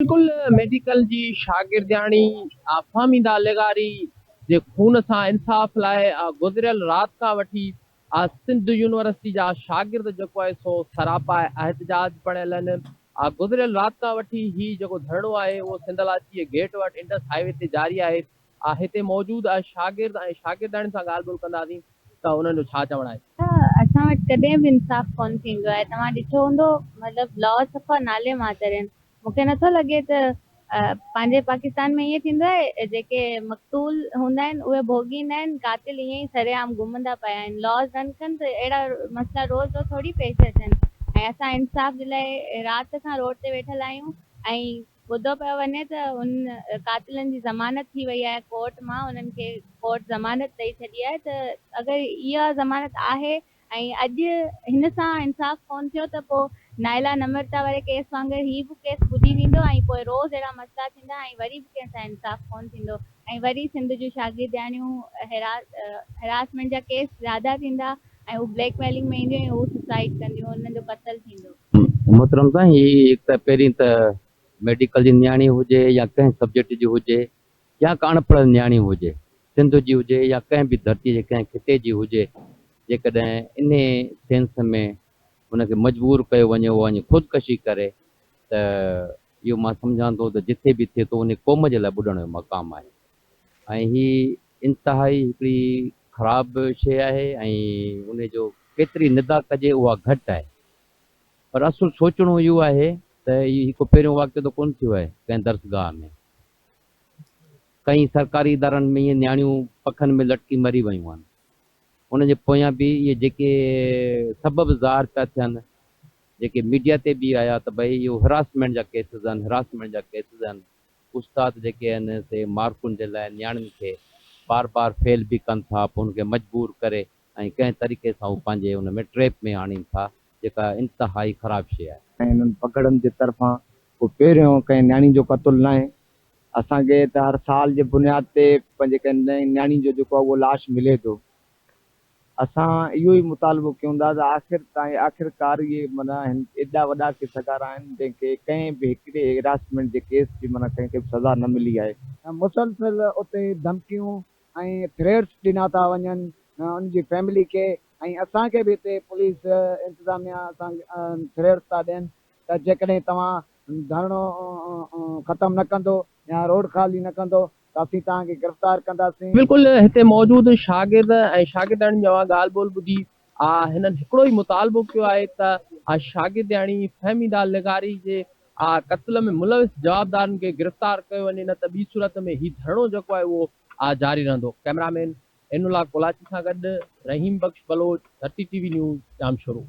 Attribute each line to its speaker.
Speaker 1: बिल्कुल मेडिकल जी शागिर्दियाणी फ़हमीदा लेगारी जे खून सां इंसाफ़ लाइ गुज़िरियल राति खां वठी सिंध यूनिवर्सिटी जा शागिर्द जेको आहे सो सरापा एहतिजाज पढ़ियल आहिनि। गुज़िरियल राति खां वठी ही जेको धरणो आहे उहो सिंधलाची गेट वटि इंडस हाईवे ते जारी आहे। हिते मौजूदु शागिर्द ऐं शागिर्दाणी सां ॻाल्हि ॿोल कंदासीं त उन्हनि जो छा चवणु आहे।
Speaker 2: असां वटि कॾहिं बि इंसाफ़ कोन थींदो आहे। तव्हां ॾिठो हूंदो मतिलबु लॉ सफ़ा नाले मातर आहिनि। मूंखे नथो लॻे त पंहिंजे पाकिस्तान में ईअं थींदो आहे, जेके मक़तूल हूंदा आहिनि उहे भोॻींदा आहिनि, कातिल ईअं ई सरेआम घुमंदा पिया आहिनि। लॉस रन कनि त अहिड़ा मसइला रोज़ रोज़ थोरी पेश अचनि। ऐं असां इंसाफ़ जे लाइ राति खां रोड ते वेठल आहियूं ऐं ॿुधो पियो वञे त उन कातिलनि जी ज़मानत थी वई आहे कोर्ट मां। उन्हनि खे कोर्ट ज़मानत ॾेई छॾी आहे। त अगरि इहा ज़मानत आहे ऐं अॼु हिन सां इंसाफ़ कोन थियो त पोइ नायला नम्रता वारे केस वांगुरु ही बि केस ॿुधी वेंदो ऐं पोइ रोज़ अहिड़ा मसइला थींदा ऐं वरी बि कंहिंसां इंसाफ़ कोन थींदो। ऐं वरी सिंध जूं शागिर्दियाणियूं हेरासमेंट जा केस ज़्यादा थींदा ऐं हू ब्लैकमेलिंग में ईंदियूं ऐं हू सुसाइड कंदियूं, उन्हनि जो क़त्ल थींदो।
Speaker 3: मोहतरम साईं, ही हिकु त पहिरीं त मेडिकल जी न्याणी हुजे या कंहिं सब्जेक्ट जी हुजे या अनपढ़ न्याणी हुजे, सिंध जी हुजे या कंहिं बि धरती जे कंहिं खिते जी हुजे, जेकॾहिं इन सेंस में हुनखे मजबूर कयो वञे उहो वञे ख़ुदकशी करे, त इहो मां सम्झां थो त जिथे बि थिए थो उन क़ौम जे लाइ ॿुॾण जो मक़ाम आहे। ऐं ही इंतिहाई हिकिड़ी ख़राबु शइ आहे ऐं उन जो केतिरी निदा कजे उहा घटि आहे। पर असुल सोचणो इहो आहे त ही हिकु पहिरियों वाक़ियो त कोन थियो आहे कंहिं दर्सगाह में। कई सरकारी इदारनि में इहे नियाणियूं पखनि में लटकी मरी वियूं आहिनि। उनजे पोयां बि इहे जेके सबब ज़ाहिर पिया थियनि, जेके मीडिया ते बि आया त भई इहो हिरासमेंट जा केसिस आहिनि। उस्ताद जेके आहिनि से मार्कुनि जे लाइ नियाणियुनि खे बार बार फेल बि कनि था, पोइ हुनखे मजबूर करे ऐं कंहिं तरीक़े सां उहे पंहिंजे हुन में ट्रैप में आणीनि था, जेका इंतिहाई ख़राबु शइ आहे।
Speaker 4: ऐं हिननि पकड़नि जे तरफ़ां को पहिरियों कंहिं न्याणी जो क़तलु न आहे। असांखे त हर साल जे बुनियाद ते पंहिंजे कंहिं न्याणी जो जेको आहे उहो लाश मिले थो। असां इहो ई मुतालबो कयूं था त आख़िरकार इहे माना एॾा वॾा केसगार आहिनि जंहिंखे कंहिं बि हिकिड़े हिरासमेंट जे केस जी माना कंहिंखे बि सज़ा न मिली आहे। मुसलसिल उते धमकियूं ऐं थ्रेट्स ॾिना था वञनि उनजी फैमिली खे, ऐं असांखे बि हिते पुलिस इंतिज़ामिया असां थ्रेट्स था ॾियनि त जेकॾहिं तव्हां धरणो ख़तमु न कंदो या रोड ख़ाली न कंदो त असीं तव्हांखे गिरफ़्तार कंदासीं।
Speaker 1: बिल्कुल हिते मौजूदु शागिर्द ऐं शागिर्दाणी जवां ॻाल्हि ॿोल ॿुधी हिननि हिकिड़ो ई मुतालबो कयो आहे त शागिर्दियाणी फ़हमीदा लेगारी जे क़त्ल में मुलविस जवाबदारनि खे गिरफ़्तार कयो वञे, न त ॿी सूरत में ही धरणो जेको आहे उहो जारी रहंदो। कैमरामैन इनुल्ला कोलाची सां गॾु रहीम बख़्श बलोच, धरती टीवी न्यूज़, जामशोरो।